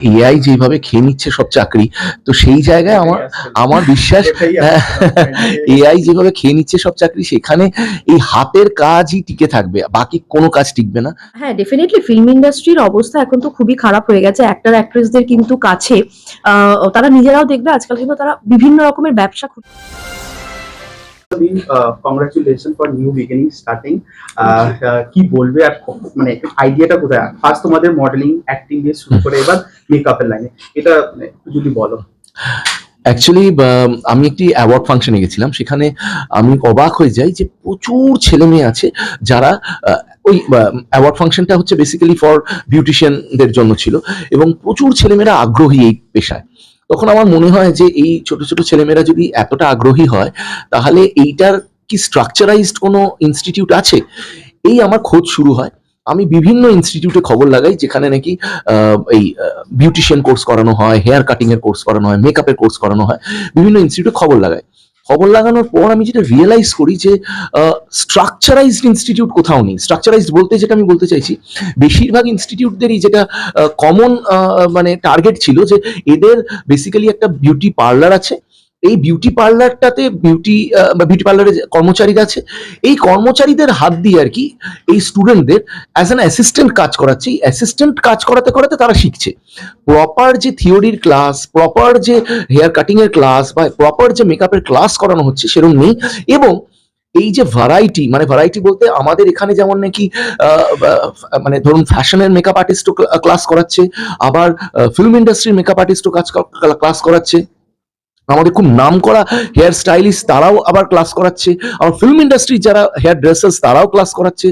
AI যেভাবে খেয়ে নিচ্ছে সব চাকরি, তো সেই জায়গায় আমার বিশ্বাস এআই যেভাবে খেয়ে নিচ্ছে সব চাকরি, সেখানে এই হাতের কাজই টিকে থাকবে, বাকি কোনো কাজ টিকবে না। হ্যাঁ, ডেফিনেটলি ফিল্ম ইন্ডাস্ট্রির অবস্থা এখন তো খুবই খারাপ হয়ে গেছে অ্যাক্টর অ্যাক্ট্রেসদের কিন্তু কাছে। তারা নিজেরাও দেখবে আজকাল কিন্তু তারা বিভিন্ন রকমের ব্যবসা congratulation for new beginning starting. কি বলবে আর মানে আইডিয়াটা কোথায়? ফার্স্ট তোমাদের মডেলিং অ্যাক্টিং দিয়ে শুরু করে এবার মেকআপের লাইনে, এটা একটু যদি বলো। অ্যাকচুয়ালি আমি একটি অ্যাওয়ার্ড ফাংশনে গেছিলাম, সেখানে আমি অবাক হয়ে যাই যে প্রচুর ছেলে মেয়ে আছে যারা ওই অ্যাওয়ার্ড ফাংশনটা হচ্ছে বেসিক্যালি ফর বিউটিশিয়ানদের জন্য ছিল, এবং প্রচুর ছেলেমেয়েরা আগ্রহী এই পেশায়। তখন আমার মনে হয় যে এই ছোট ছোট ছেলেমেয়েরা যদি এতটা আগ্রহী হয়, তাহলে এইটার কি স্ট্রাকচারাইজড কোনো ইনস্টিটিউট আছে? এই আমার খোঁজ শুরু হয়। আমি বিভিন্ন ইনস্টিটিউটে খবর লাগাই যেখানে নাকি এই বিউটিশিয়ান কোর্স করানো হয়, হেয়ার কাটিং এর কোর্স করানো হয়, মেকআপের কোর্স করানো হয়, বিভিন্ন ইনস্টিটিউটে খবর লাগাই। খবর লাগানোর পর আমি যেটা রিয়েলাইজ করি যে স্ট্রাকচারাইজড ইনস্টিটিউট কোথাও নেই। স্ট্রাকচারাইজড বলতে যেটা আমি বলতে চাইছি, বেশিরভাগ ইনস্টিটিউটদেরই যেটা কমন মানে টার্গেট ছিল যে এদের বেসিক্যালি একটা বিউটি পার্লার আছে, এই বিউটি পার্লারটাতে বিউটি পার্লারে কর্মচারীরা আছে, এই কর্মচারীদের হাত দিয়ে আর কি এই স্টুডেন্টদের অ্যাজ অ্যান অ্যাসিস্ট্যান্ট কাজ করাচ্ছে। এই অ্যাসিস্ট্যান্ট কাজ করাতে করাতে তারা শিখছে। প্রপার যে থিওরির ক্লাস, প্রপার যে হেয়ার কাটিং এর ক্লাস বা প্রপার যে মেকআপের ক্লাস করানো হচ্ছে সেরকম নেই। এবং এই যে ভ্যারাইটি বলতে আমাদের এখানে যেমন নাকি মানে ধরুন ফ্যাশনের মেকআপ আর্টিস্টও ক্লাস করাচ্ছে, আবার ফিল্ম ইন্ডাস্ট্রির মেকআপ আর্টিস্টও ক্লাস করাচ্ছে, আমাদের খুব নাম করা হেয়ার স্টাইলিস্ট তারাও আবার ক্লাস করাচ্ছে, আর ফিল্ম ইন্ডাস্ট্রির যারা হেয়ার ড্রেসার্স তারাও ক্লাস করাচ্ছে।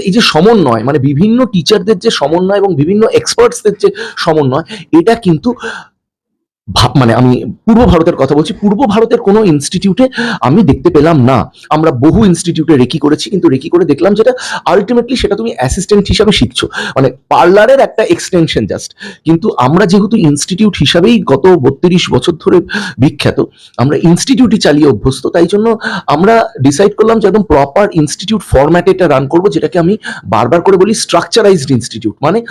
এই যে সমন্বয়, মানে বিভিন্ন টিচারদের যে সমন্বয় এবং বিভিন্ন এক্সপার্টসদের যে সমন্বয়, এটা কিন্তু মানে আমি পূর্ব ভারতের কথা বলছি, পূর্ব ভারতের কোনো ইনস্টিটিউটে আমি দেখতে পেলাম না। আমরা বহু ইনস্টিটিউটে রেকি করেছি, কিন্তু রেকি করে দেখলাম যেটা আলটিমেটলি সেটা তুমি অ্যাসিস্ট্যান্ট হিসাবে শিখছো, মানে পার্লারের একটা এক্সটেনশন জাস্ট। কিন্তু আমরা যেহেতু ইনস্টিটিউট হিসাবেই গত 32 বছর ধরে বিখ্যাত, আমরা ইনস্টিটিউটই চালিয়ে অভ্যস্ত, তাই জন্য আমরা ডিসাইড করলাম যে একদম প্রপার ইনস্টিটিউট ফরম্যাটে এটা রান করবো, যেটাকে আমি বারবার করে বলি স্ট্রাকচারাইজড ইনস্টিটিউট। মানে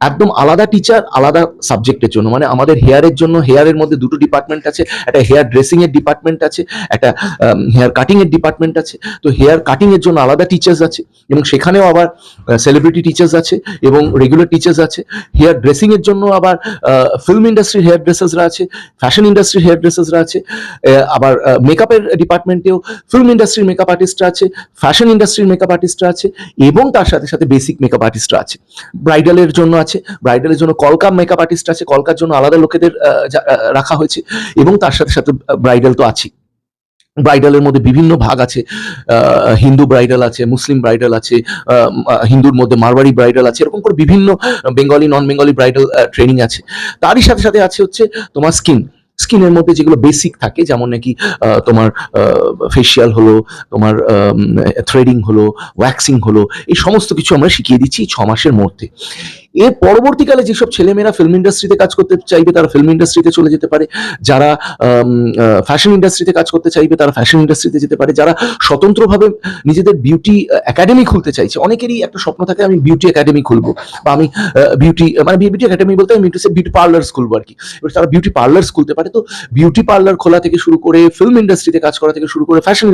একদম আলাদা টিচার আলাদা সাবজেক্টের জন্য, মানে আমাদের হেয়ারের জন্য হেয়ারের মধ্যে দুটো ডিপার্টমেন্ট আছে, একটা হেয়ার ড্রেসিং এর ডিপার্টমেন্ট আছে, একটা হেয়ার কাটিং এর ডিপার্টমেন্ট আছে। তো হেয়ার কাটিং এর জন্য আলাদা টিচার্স আছে, এবং সেখানেও আবার সেলিব্রিটি টিচার্স আছে এবং রেগুলার টিচার্স আছে। হেয়ার ড্রেসিং এর জন্য আবার ফিল্ম ইন্ডাস্ট্রির হেয়ার ড্রেসার্সরা আছে, ফ্যাশন ইন্ডাস্ট্রির হেয়ার ড্রেসার্সরা আছে, আবার মেকআপের ডিপার্টমেন্টেও ফিল্ম ইন্ডাস্ট্রির মেকআপ আর্টিস্টরা আছে, ফ্যাশন ইন্ডাস্ট্রির মেকআপ আর্টিস্টরা আছে, এবং তার সাথে সাথে বেসিক মেকআপ আর্টিস্টরা আছে। ব্রাইডালের জন্য আছে, ব্রাইডালের জন্য কলকা মেকআপ আর্টিস্ট আছে, কলকার জন্য আলাদা লোকেদের রাখা হয়েছে, এবং তার সাথে সাথে ব্রাইডাল তো আছে। ব্রাইডালের মধ্যে বিভিন্ন ভাগ আছে, হিন্দু ব্রাইডাল আছে, মুসলিম ব্রাইডাল আছে, হিন্দুর মধ্যে মারওয়াড়ি ব্রাইডাল আছে, এরকম করে বিভিন্ন বেঙ্গলি নন বেঙ্গলি ব্রাইডাল ট্রেনিং আছে। তারই সাথে সাথে আছে হচ্ছে তোমার স্কিনের মধ্যে যেগুলো বেসিক থাকে, যেমন নাকি তোমার ফেসিয়াল হলো, তোমার থ্রেডিং হলো, ওয়্যাক্সিং হলো, এই সমস্ত কিছু আমরা শিখিয়ে দিচ্ছি 6 মাসের মধ্যে। এর পরবর্তীকালে যেসব ছেলেমেয়েরা ফিল্ম ইন্ডাস্ট্রিতে কাজ করতে চাইবে তারা ফিল্ম ইন্ডাস্ট্রিতে চলে যেতে পারে, যারা ফ্যাশন ইন্ডাস্ট্রিতে কাজ করতে চাইবে তারা ফ্যাশন ইন্ডাস্ট্রিতে যেতে পারে, যারা স্বতন্ত্রভাবে নিজেদের বিউটি একাডেমি খুলতে চাইছে। অনেকেরই একটা স্বপ্ন থাকে আমি বিউটি একাডেমি খুলবো, বা আমি বিউটি একাডেমি বলতে আমি বিউটি পার্লার্স খুলবো আর কি। এবার তারা বিউটি পার্লার্স খুলতে পারে। তো বিউটি পার্লার খোলা থেকে শুরু করে ফিল্ম ইন্ডাস্ট্রিতে কাজ করা থেকে শুরু করে ফ্যাশন,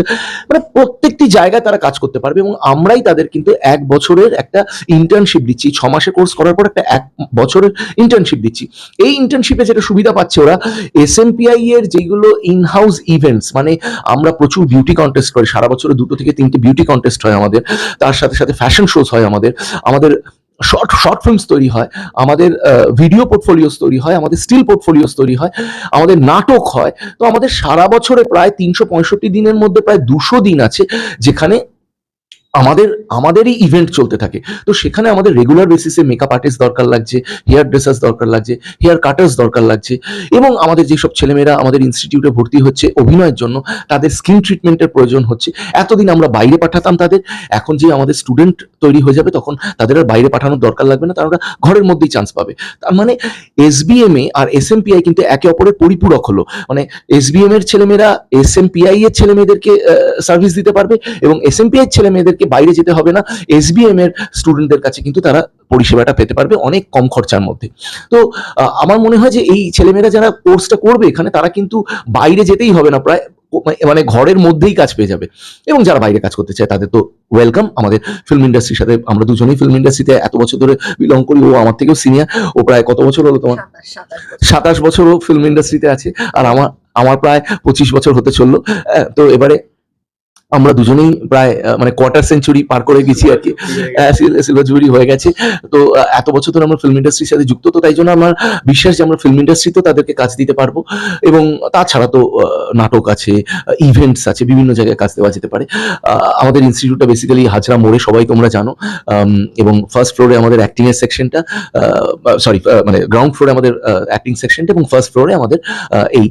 মানে প্রত্যেকটি জায়গায় তারা কাজ করতে পারবে, এবং আমরাই তাদের কিন্তু 1 বছরের একটা ইন্টার্নশিপ দিচ্ছি। 6 মাসের কোর্স করার পর একটা 1 বছরের ইন্টার্নশিপ দিচ্ছি। এই ইন্টার্নশিপে যেটা সুবিধা পাচ্ছে ওরা, এসএমপিআই এর যেগুলো ইনহাউস ইভেন্টস, মানে আমরা প্রচুর বিউটি কন্টেস্ট করি, সারা বছরে 2 থেকে 3টে বিউটি কন্টেস্ট হয় আমাদের, তার সাথে সাথে ফ্যাশন শোজ হয় আমাদের শর্ট ফিল্মস তৈরি হয়, আমাদের ভিডিও পোর্টফোলিওস তৈরি হয়, আমাদের স্টিল পোর্টফোলিওস তৈরি হয়, আমাদের নাটক হয়। তো আমাদের সারা বছরে প্রায় 365 দিনের মধ্যে প্রায় 200 দিন আছে যেখানে আমাদেরই ইভেন্ট চলতে থাকে। তো সেখানে আমাদের রেগুলার বেসিসে মেকআপ আর্টিস্ট দরকার লাগছে, হেয়ার ড্রেসার্স দরকার লাগছে, হেয়ার কাটার্স দরকার লাগছে, এবং আমাদের যেসব ছেলেমেয়েরা আমাদের ইনস্টিটিউটে ভর্তি হচ্ছে অভিনয়ের জন্য, তাদের স্কিন ট্রিটমেন্টের প্রয়োজন হচ্ছে। এতদিন আমরা বাইরে পাঠাতাম তাদের, এখন যে আমাদের স্টুডেন্ট তৈরি হয়ে যাবে তখন তাদের আর বাইরে পাঠানোর দরকার লাগবে না, তারা ঘরের মধ্যেই চান্স পাবে। তার মানে এসবিএমএ আর এসএমপিআই কিন্তু একে অপরের পরিপূরক হলো। মানে এসবিএম এর ছেলেমেয়েরা এসএমপিআই এর ছেলেমেয়েদেরকে সার্ভিস দিতে পারবে, এবং এসএমপিআই এর ছেলেমেয়েদেরকে তাদেরকে বাইরে যেতে হবে না, SBM এর স্টুডেন্টদের কাছে কিন্তু তারা পরিষেবাটা পেতে পারবে অনেক কম খরচার মধ্যে। তো আমার মনে হয় যে এই ছেলেমেয়েরা যারা কোর্সটা করবে এখানে তারা কিন্তু বাইরে যেতেই হবে না, প্রায় মানে ঘরের মধ্যেই কাজ পেয়ে যাবে। এবং যারা বাইরে কাজ করতে চায় তাদের তো ওয়েলকাম। আমাদের ফিল্ম ইন্ডাস্ট্রির সাথে আমরা দুজনেই ফিল্ম ইন্ডাস্ট্রিতে এত বছর ধরে বিলং করি, ও আমার থেকেও সিনিয়র, ও প্রায় কত বছর হলো তোমার? 27 বছরও ফিল্ম ইন্ডাস্ট্রিতে আছে, আর আমার প্রায় 25 বছর হতে চললো। তো এবারে আমরা দুজনেই প্রায় মানে কোয়ার্টার সেঞ্চুরি পার করে গেছি আর কি, সিলভার জুবিলি হয়ে গেছে। তো এত বছর ধরে আমরা ফিল্ম ইন্ডাস্ট্রির সাথে যুক্ত, তো তাই জন্য আমার বিশ্বাস যে আমরা ফিল্ম ইন্ডাস্ট্রিতেও তাদেরকে কাজ দিতে পারবো। এবং তাছাড়া তো নাটক আছে, ইভেন্টস আছে, বিভিন্ন জায়গায় কাজ দেওয়া যেতে পারে। আমাদের ইনস্টিটিউটটা বেসিক্যালি হাজরা মোড়ে, সবাই তোমরা জানো। এবং ফার্স্ট ফ্লোরে আমাদের অ্যাক্টিং এর সেকশনটা, সরি মানে গ্রাউন্ড ফ্লোরে আমাদের অ্যাক্টিং সেকশনটা, এবং ফার্স্ট ফ্লোরে আমাদের এই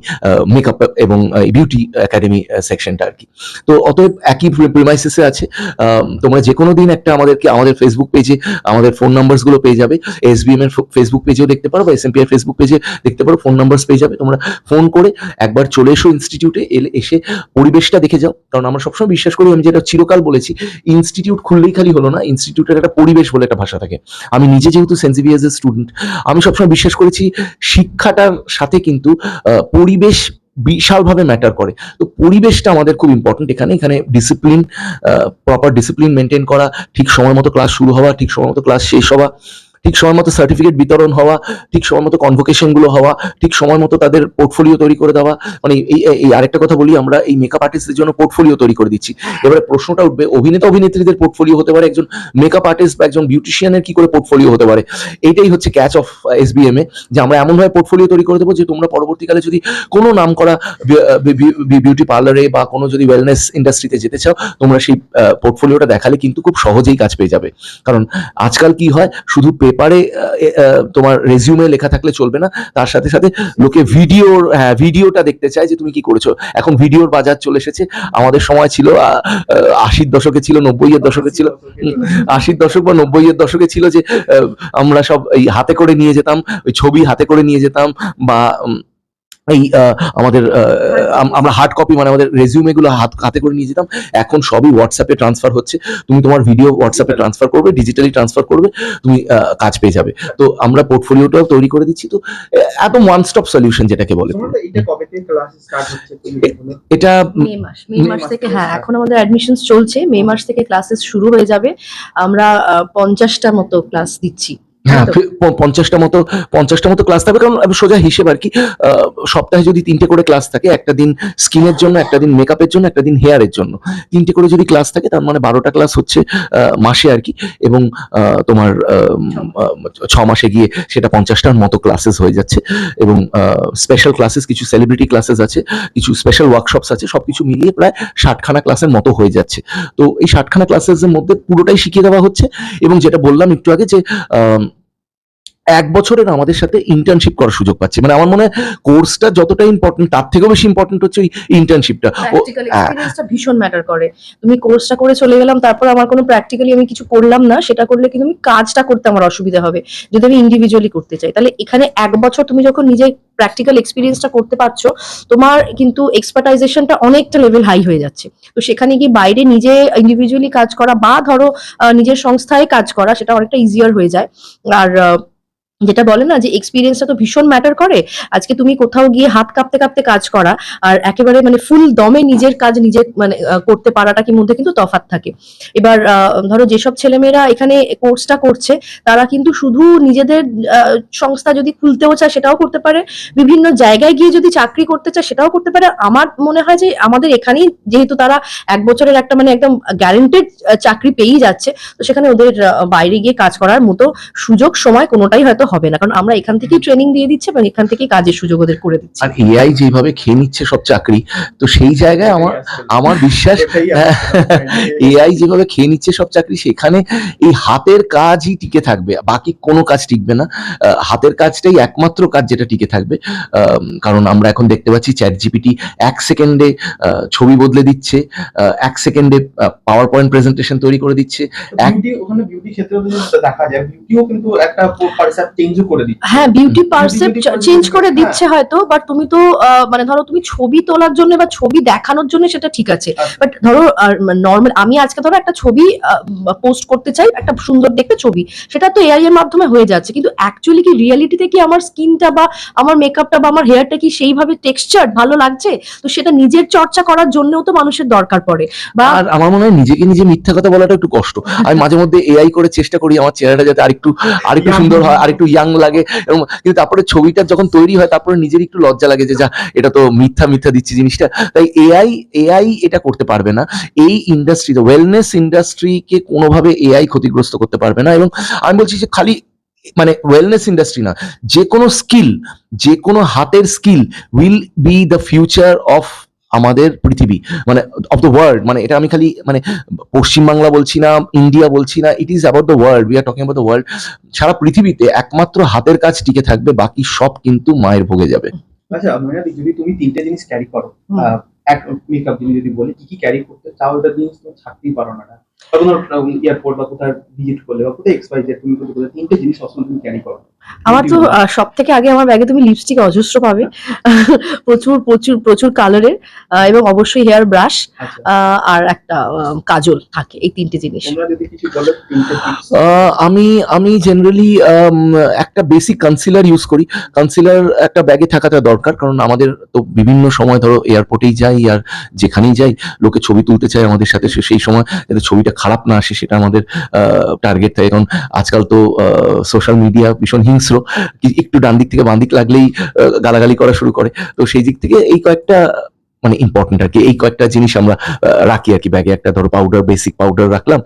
মেকআপ এবং বিউটি একাডেমি সেকশনটা আর কি। তো অতএব একই প্রিমাইসেসে আছে। তোমরা যে কোনো দিন একটা আমাদের ফেসবুক পেজে আমাদের ফোন নাম্বারস গুলো পেয়ে যাবে, SBM এর ফেসবুক পেজেও দেখতে পারো বা SMP এর ফেসবুক পেজে দেখতে পারো, ফোন নাম্বারস পেয়ে যাবে। তোমরা ফোন করে একবার চলে এসো ইনস্টিটিউটে, এসে পরিবেশটা দেখে যাও। কারণ আমরা সবসময় বিশ্বাস করি, আমি যেটা চিরকাল বলেছি, ইনস্টিটিউট খুললেই খালি হলো না, ইনস্টিটিউটের একটা পরিবেশ বলে একটা ভাষা থাকে। আমি নিজে যেহেতু সেন্ট জেভিয়ার্স স্টুডেন্ট, আমি সবসময় বিশ্বাস করেছি শিক্ষাটার সাথে কিন্তু পরিবেশ বিশালভাবে ম্যাটার করে। তো পরিবেশটা আমাদের খুব ইম্পর্টেন্ট এখানে ডিসিপ্লিন, প্রপার ডিসিপ্লিন মেনটেন করা, ঠিক সময় মতো ক্লাস শুরু হওয়া, ঠিক সময় মতো ক্লাস শেষ হওয়া, ঠিক সময় মতো সার্টিফিকেট বিতরণ হওয়া, ঠিক সময় মতো কনভোকেশন গুলো হওয়া, ঠিক সময় মতো তাদের পোর্টফোলিও তৈরি করে দেওয়া। মানে এই আরেকটা কথা বলি, আমরা এই মেকআপ আর্টিস্টদের জন্য পোর্টফোলিও তৈরি করে দিচ্ছি। এবারে প্রশ্নটা উঠবে, অভিনেতা অভিনেত্রীদের পোর্টফোলিও হতে পারে, একজন মেকআপ আর্টিস্ট বা একজন বিউটিশিয়ানের কি করে পোর্টফোলিও হতে পারে? এইটাই হচ্ছে ক্যাচ অফ SBM এ, যে আমরা এমনভাবে পোর্টফোলিও তৈরি করে দেবো যে তোমরা পরবর্তীকালে যদি কোনো নাম করা বিউটি পার্লারে বা কোনো যদি ওয়েলনেস ইন্ডাস্ট্রিতে যেতে চাও, তোমরা সেই পোর্টফোলিওটা দেখালে কিন্তু খুব সহজেই কাজ পেয়ে যাবে। কারণ আজকাল কি হয়, শুধু পেপারে তোমার রেজিউমে লেখা থাকলে চলবে না, তার সাথে সাথে লোকে ভিডিওটা দেখতে চায় যে তুমি কি করেছো। এখন ভিডিওর বাজার চলে এসেছে। আমাদের সময় ছিল 80-র দশকে ছিল, 90-এর দশকে ছিল, 80-র দশক বা 90-এর দশকে ছিল যে আমরা সব এই হাতে করে নিয়ে যেতাম, ওই ছবি হাতে করে নিয়ে যেতাম, বা এই আমাদের আমরা হার্ড কপি মানে আমাদের রেজিউমে গুলো হাতে করে নিয়ে যেতাম। এখন সবই হোয়াটসঅ্যাপে ট্রান্সফার হচ্ছে, তুমি তোমার ভিডিও হোয়াটসঅ্যাপে ট্রান্সফার করবে, ডিজিটালি ট্রান্সফার করবে, তুমি কাজ পেয়ে যাবে। তো আমরা পোর্টফোলিওটাও তৈরি করে দিচ্ছি। তো একদম ওয়ান স্টপ সলিউশন যেটাকে বলে। এটা কবে থেকে ক্লাস স্টার্ট হচ্ছে? এটা মে মাস থেকে, হ্যাঁ এখন আমাদের অ্যাডমিশন চলছে, মে মাস থেকে ক্লাসেস শুরু হয়ে যাবে। আমরা 50টা মতো ক্লাস দিচ্ছি। হ্যাঁ, 50টা মতো ক্লাস থাকবে। কারণ সোজা হিসেব আর কি, সপ্তাহে যদি 3টে করে ক্লাস থাকে, একটা দিন স্কিনের জন্য, একটা দিন মেকআপের জন্য, একটা দিন হেয়ারের জন্য, 3টে করে যদি ক্লাস থাকে, তার মানে 12টা ক্লাস হচ্ছে মাসে আর কি। এবং তোমার 6 মাসে গিয়ে সেটা 50টার মতো ক্লাসেস হয়ে যাচ্ছে। এবং স্পেশাল ক্লাসেস, কিছু সেলিব্রিটি ক্লাসেস আছে, কিছু স্পেশাল ওয়ার্কশপস আছে, সবকিছু মিলিয়ে প্রায় 60খানা ক্লাসের মতো হয়ে যাচ্ছে। তো এই 60খানা ক্লাসের মধ্যে পুরোটাই শিখিয়ে দেওয়া হচ্ছে। এবং যেটা বললাম একটু আগে যে 1 বছরের আমাদের সাথে ইন্টার্নশিপ করার সুযোগ পাচ্ছি। মানে আমার মনে হয় কোর্সটা যতটা ইম্পর্টেন্ট, তার থেকেও বেশি ইম্পর্টেন্ট হচ্ছে ওই ইন্টার্নশিপটা। প্র্যাকটিক্যাল এক্সপেরিয়েন্সটা ভীষণ ম্যাটার করে। তুমি কোর্সটা করে চলে গেলাম, তারপর আমার কোনো প্র্যাকটিক্যালি আমি কিছু করলাম না, সেটা করলে কিন্তু আমি কাজটা করতে আমার অসুবিধা হবে যদি আমি ইন্ডিভিজুয়ালি করতে চাই। তাহলে এখানে 1 বছর তুমি যখন নিজে প্র্যাকটিক্যাল এক্সপিরিয়েন্সটা করতে পারছো, তোমার কিন্তু এক্সপার্টাইজেশনটা অনেকটা লেভেল হাই হয়ে যাচ্ছে। তো সেখানে গিয়ে বাইরে নিজে ইন্ডিভিজুয়ালি কাজ করা বা ধরো নিজের সংস্থায় কাজ করা, সেটা অনেকটা ইজিয়ার হয়ে যায়। আর যেটা বলে না যে এক্সপিরিয়েন্সটা তো ভীষণ ম্যাটার করে। আজকে তুমি কোথাও গিয়ে হাত কাঁপতে কাঁপতে কাজ করা আর একেবারে মানে ফুল দমে নিজের কাজ নিজে মানে করতে পারাটা কি মধ্যে কিন্তু তফাৎ থাকে। এবার ধরো যেসব ছেলেমেয়েরা এখানে কোর্সটা করছে, তারা কিন্তু শুধু নিজেদের সংস্থা যদি খুলতেও চায় সেটাও করতে পারে, বিভিন্ন জায়গায় গিয়ে যদি চাকরি করতে চায় সেটাও করতে পারে। আমার মনে হয় যে আমাদের এখানেই যেহেতু তারা 1 বছরের একটা মানে একদম গ্যারান্টেড চাকরি পেয়েই যাচ্ছে, তো সেখানে ওদের বাইরে গিয়ে কাজ করার মতো সুযোগ সময় কোনোটাই হয়তো হবে না, কারণ আমরা এখান থেকেই ট্রেনিং দিয়ে দিচ্ছি এবং এখান থেকেই কাজের সুযোগ ওদের করে দিচ্ছি। আর AI যেভাবে খেয়ে নিচ্ছে সব চাকরি, তো সেই জায়গায় আমার বিশ্বাস AI যেভাবে খেয়ে নিচ্ছে সব চাকরি, সেখানে এই হাতের কাজই টিকে থাকবে, বাকি কোনো কাজ টিকবে না। হাতের কাজটাই একমাত্র কাজ যেটা টিকে থাকবে। কারণ আমরা এখন দেখতে পাচ্ছি ChatGPT 1 সেকেন্ডে ছবি বদলে দিচ্ছে, 1 সেকেন্ডে পাওয়ার পয়েন্ট প্রেজেন্টেশন তৈরি করে দিচ্ছে। ওখানে বিউটি ক্ষেত্রে দেখা যায়, বিউটিও কিন্তু একটা চেঞ্জও করে দিচ্ছে। হ্যাঁ, বিউটি Beauty পারসেপ্ট যদি করে চেঞ্জ দিতে- করে হ্যাঁ। দিচ্ছে হয়তো, বাট তুমি তো মানে ধরো তুমি ছবি তোলার জন্য বা ছবি দেখানোর জন্য সেটা ঠিক আছে, আচ্ছা। বাট ধরো নর্মাল আমি আজকে ধরো একটা ছবি পোস্ট করতে চাই, একটা সুন্দর দেখতে ছবি, সেটা তো এআই এর মাধ্যমে হয়ে যাচ্ছে, কিন্তু অ্যাকচুয়ালি কি রিয়েলিটিতে কি আমার স্কিনটা বা আমার মেকআপটা বা আমার হেয়ারটা কি সেইভাবে টেক্সচার ভালো লাগছে? তো সেটা নিজের চর্চা করার জন্যও তো মানুষের দরকার পড়ে। বা আর আমার মনে হয় নিজেকে নিজে মিথ্যা কথা বলাটা একটু কষ্ট। আমি মাঝে মধ্যে এআই করে চেষ্টা করি আমার চেহারাটা যাতে আরেকটু Young সুন্দর হয়, আরেকটু ইয়াং লাগে, এবং কিন্তু তারপরে ছবিটা যখন তৈরি হয় তারপরে নিজের একটু লজ্জা লাগে যে যা এটা তো মিথ্যা দিচ্ছি জিনিসটা। তাই এআই এটা করতে পারবে না। এই ইন্ডাস্ট্রি, ওয়েলনেস ইন্ডাস্ট্রিকে কোনোভাবে এআই ক্ষতিগ্রস্ত করতে পারবে না। এবং আমি বলছি যে খালি মানে ওয়েলনেস ইন্ডাস্ট্রি না, যে কোনো স্কিল, যে কোনো হাতের skill will be the future of আমাদের পৃথিবী, মানে অফ দ্য ওয়ার্ল্ড। মানে এটা আমি খালি মানে পশ্চিমবাংলা বলছি না, ইন্ডিয়া বলছি না, it is about the world, we are talking about the world. সারা পৃথিবীতে একমাত্র হাতের কাজ টিকে থাকবে, বাকি সব কিন্তু মায়ের ভোগে যাবে। আচ্ছা ময়নাদি, যদি তুমি 3টে জিনিস ক্যারি করো, হুম। এক মেকআপ জিনিস যদি বলি কি কি ক্যারি করতে চাও, ওটা জিনিস তুমি ছাড়তেই পারো না, বা কোনো এয়ারপোর্ট বা কোথাও ভিজিট করলে বা কোথাও এক্সপাইজেড তুমি কোথাও 3টে জিনিস সবসময় তুমি ক্যারি করো? আমার তো সব থেকে আগে আমার ব্যাগে তুমি লিপস্টিক অজস্র পাবে, প্রচুর প্রচুর প্রচুর কালারের, এবং অবশ্যই হেয়ার ব্রাশ, আচ্ছা, আর একটা কাজল থাকে, এই 3টে জিনিস। তোমরা যদি কিছু বলো 3টে টিপস। আমি জেনারেলি একটা বেসিক কনসিলার ইউজ করি। কনসিলার একটা ব্যাগে থাকাটা দরকার, কারণ আমাদের তো বিভিন্ন সময় ধরো এয়ারপোর্টেই যাই আর যেখানেই যাই লোকে ছবি তুলতে চায় আমাদের সাথে, সেই সময় যাতে ছবিটা খারাপ না আসে সেটা আমাদের টার্গেট থাকে। কারণ আজকাল তো সোশ্যাল মিডিয়া ভীষণ হিংস্র, একটু ডান দিক থেকে বাঁ দিক লাগলেই গালাগালি করা শুরু করে। তো সেই দিক থেকে এই কয়েকটা মানে ইম্পর্টেন্ট আর কি, এই কয়েকটা জিনিস আমরা রাখি আর কি ব্যাগে। একটা ধরো পাউডার, বেসিক পাউডার রাখলাম,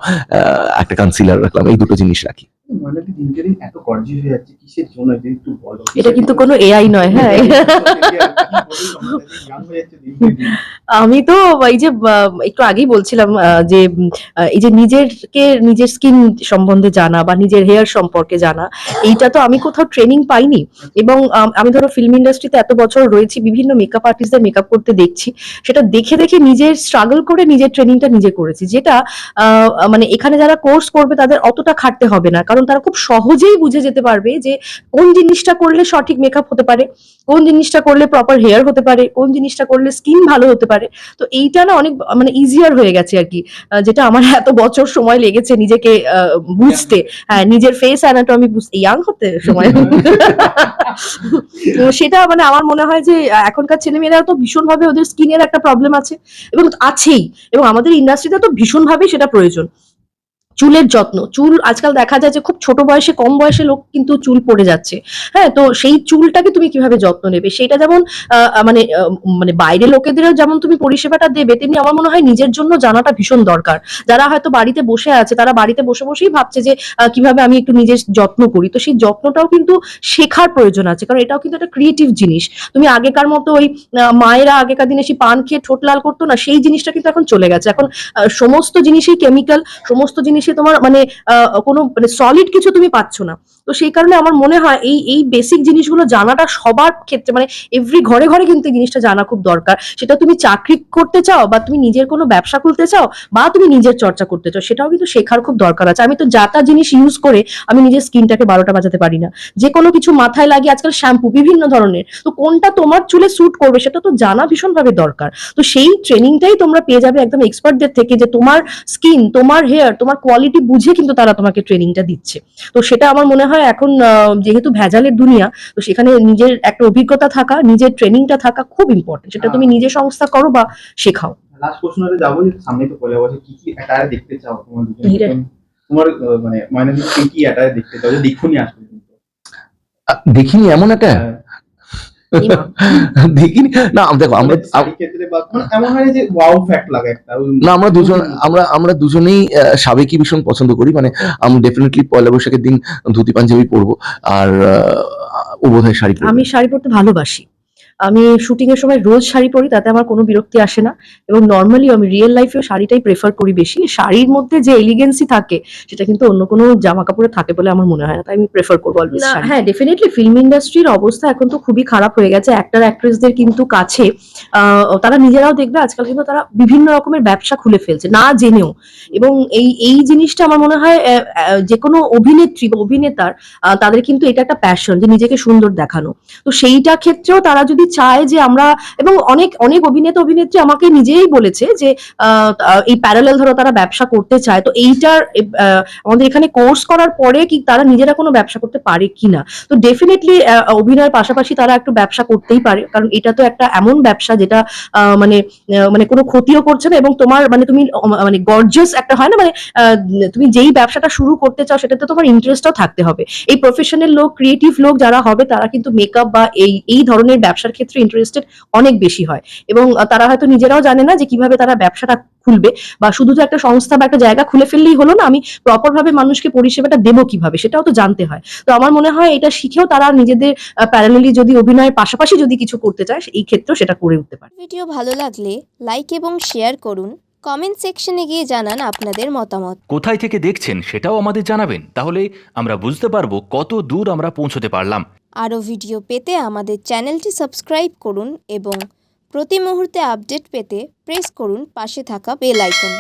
একটা কনসিলার রাখলাম, এই দুটো জিনিস রাখি। ময়নাদি দিনকে দিন এত গর্জিয়াস হয়ে যাচ্ছে, কিসের জন্য যদি একটু বলো? এটা কিন্তু কোনো এআই নয়, হ্যাঁ। ইয়াং হয়ে যাচ্ছে দিনকে দিন। আমি তো এই যে একটু আগেই বলছিলাম যে এই যে নিজের স্কিন সম্বন্ধে জানা বা নিজের হেয়ার সম্পর্কে জানা, এইটা তো আমি কোথাও ট্রেনিং পাইনি। এবং আমি ধরো ফিল্ম ইন্ডাস্ট্রিতে এত বছর রয়েছি, বিভিন্ন মেকআপ আর্টিস্টদের মেকআপ করতে দেখছি, সেটা দেখে দেখে নিজের স্ট্রাগল করে নিজের ট্রেনিংটা নিজে করেছি, যেটা মানে এখানে যারা কোর্স করবে তাদের অতটা খাটতে হবে না, কারণ তারা খুব সহজেই বুঝে যেতে পারবে যে কোন জিনিসটা করলে সঠিক মেকআপ হতে পারে, কোন জিনিসটা করলে প্রপার হেয়ার হতে পারে, কোন জিনিসটা করলে স্কিন ভালো হতে পারে। তো এইটা না অনেক মানে ইজিয়ার হয়ে গেছে আর কি, যেটা আমার এত বছর সময় লেগেছে নিজেকে বুঝতে, হ্যাঁ, নিজের ফেস অ্যানাটমি বুঝতে, ইয়াং হতে সময়। তো সেটা মানে আমার মনে হয় যে এখনকার ছেলেমেয়েরা তো ভীষণভাবে ওদের স্কিনের একটা প্রবলেম আছে, এবং আছেই, এবং আমাদের ইন্ডাস্ট্রিতে তো ভীষণভাবেই সেটা প্রয়োজন। চুলের যত্ন, চুল আজকাল দেখা যায় যে খুব ছোট বয়সে, কম বয়সে লোক কিন্তু চুল পড়ে যাচ্ছে, হ্যাঁ। তো সেই চুলটাকে তুমি কিভাবে যত্ন নেবে, সেটা যেমন মানে বাইরে লোকেদেরও যেমন তুমি পরিষেবাটা দেবে, তেমনি আমার মনে হয় নিজের জন্য জানাটা ভীষণ দরকার। যারা হয়তো বাড়িতে বসে আছে, তারা বাড়িতে বসে বসেই ভাবছে যে কিভাবে আমি একটু নিজের যত্ন করি, তো সেই যত্নটাও কিন্তু শেখার প্রয়োজন আছে, কারণ এটাও কিন্তু একটা ক্রিয়েটিভ জিনিস। তুমি আগেকার মতো ওই মায়েরা আগেকার দিনে সেই পান খেয়ে ঠোঁট লাল করতো না, সেই জিনিসটা কিন্তু এখন চলে গেছে। এখন সমস্ত জিনিসই কেমিক্যাল, সমস্ত জিনিসে তোমার মানে কোনো মানে সলিড কিছু তুমি পাচ্ছ না। তো সেই কারণে আমার মনে হয় এই বেসিক জিনিসগুলো জানাটা সবার ক্ষেত্রে, মানে এভরি ঘরে ঘরে কিন্তু এই জিনিসটা জানা খুব দরকার। সেটা তুমি চাকরি করতে চাও, বা তুমি নিজের কোনো ব্যবসা খুলতে চাও, বা তুমি নিজের চর্চা করতে চাও, সেটাও কিন্তু শেখার খুব দরকার আছে। আমি তো যাতা জিনিস ইউজ করে আমি নিজের স্কিনটাকে 12টা বাজাতে পারি না। যে কোনো কিছু মাথায় লাগিয়ে আজকাল শ্যাম্পু বিভিন্ন ধরনের, তো কোনটা তোমার চুলে স্যুট করবে সেটা তো জানা ভীষণভাবে দরকার। তো সেই ট্রেনিংটাই তোমরা পেয়ে যাবে একদম এক্সপার্টদের থেকে, যে তোমার স্কিন, তোমার হেয়ার, তোমার কোয়ালিটি বুঝে কিন্তু তারা তোমাকে ট্রেনিংটা দিচ্ছে। তো সেটা আমার মনে হয় এখন যেহেতু ভেজালের দুনিয়া, তো সেখানে নিজের একটা অভিজ্ঞতা থাকা, নিজের ট্রেনিংটা থাকা খুব ইম্পর্টেন্ট, সেটা তুমি নিজে সংস্থা করো বা শেখাও। লাস্ট প্রশ্নতে যাবো, যে সামনে তো পয়লা বছর, কি কি অ্যাটায়ার দেখতে চাও তোমার দুজনে? হিরে। তোমার মানে ময়নাদি কি কি অ্যাটায়ার দেখতে চাও, যে দেখুনি আসবে কিন্তু? দেখিনি এমন একটা ইমা। দেখিনি না, দেখো আমরা শাড়ি ক্ষেত্রে বা মানে এমন হয় যে ওয়াও ফ্যাক্ট লাগে একটা। না, আমরা দুজনেই সাবেকি ভীষণ পছন্দ করি। মানে আমি ডেফিনেটলি পয়লা বৈশাখের দিন ধুতি পাঞ্জাবি পরবো, আর ও বোধহয় শাড়ি পরবে। আমি শাড়ি পরতে ভালোবাসি, আমি শুটিং এর সময় রোজ শাড়ি পরি, তাতে আমার কোনো বিরক্তি আসে না। এবং নরমালি আমি রিয়েল লাইফেও শাড়িটাই প্রেফার করি বেশি। শাড়ির মধ্যে যে এলিগেন্সি থাকে সেটা কিন্তু অন্য কোনো জামা কাপড়ে থাকে বলে আমার মনে হয় না, তাই আমি প্রেফার করবো অলওয়েজ শাড়ি। হ্যাঁ, ডেফিনেটলি ফিল্ম ইন্ডাস্ট্রির অবস্থা এখন তো খুবই খারাপ হয়ে গেছে। অ্যাক্টর অ্যাক্ট্রেসদের কিন্তু কাছে তারা নিজেরাও দেখবে আজকাল কিন্তু তারা বিভিন্ন রকমের ব্যবসা খুলে ফেলছে না জেনেও। এবং এই জিনিসটা আমার মনে হয় যে কোনো অভিনেত্রী বা অভিনেতার তাদের কিন্তু এটা একটা প্যাশন যে নিজেকে সুন্দর দেখানো। তো সেইটা ক্ষেত্রেও তারা যদি চায় যে আমরা, এবং অনেক অনেক অভিনেতা অভিনেত্রী আমাকে নিজেই বলেছে যে এই প্যারালাল ধরো তারা ব্যবসা করতে চায়, তো এইটার আমাদের এখানে কোর্স করার পরে কি তারা নিজেরা কোনো ব্যবসা করতে পারে কিনা। তো ডেফিনেটলি অভিনয়ের পাশাপাশি তারা একটু ব্যবসা করতেই পারে, কারণ এটা তো একটা এমন ব্যবসা যেটা মানে কোনো ক্ষতিও করছে না, এবং তোমার মানে তুমি মানে গর্জিয়াস একটা হয় না, মানে আহ, তুমি যেই ব্যবসাটা শুরু করতে চাও সেটাতে তোমার ইন্টারেস্টও থাকতে হবে। এই প্রফেশনাল লোক, ক্রিয়েটিভ লোক যারা হবে তারা কিন্তু মেকআপ বা এই ধরনের ব্যবসার ক্ষেত্রে ইন্টারেস্টেড অনেক বেশি হয়। এবং তারা হয়তো নিজেরাও জানে না যে কিভাবে তারা ব্যবসাটা খুলবে, বা শুধু তো একটা সংস্থা বা একটা জায়গা খুলে ফেললেই হলো না, আমি প্রপার ভাবে মানুষকে পরিষেবাটা দেবো কিভাবে সেটাও তো জানতে হয়। তো আমার মনে হয় এটা শিখেও তারা নিজেদের প্যারালালি যদি অভিনয়ের পাশাপাশি যদি কিছু করতে চায় এই ক্ষেত্রেও সেটা করে উঠতে পারে। ভিডিও ভালো লাগলে লাইক এবং শেয়ার করুন। কমেন্ট সেকশনে গিয়ে জানান আপনাদের মতামত। কোথায় থেকে দেখছেন সেটাও আমাদের জানাবেন, তাহলে আমরা বুঝতে পারবো কত দূর আমরা পৌঁছতে পারলাম। আরও ভিডিও পেতে আমাদের চ্যানেলটি সাবস্ক্রাইব করুন এবং প্রতি মুহূর্তে আপডেট পেতে প্রেস করুন পাশে থাকা বেল আইকন।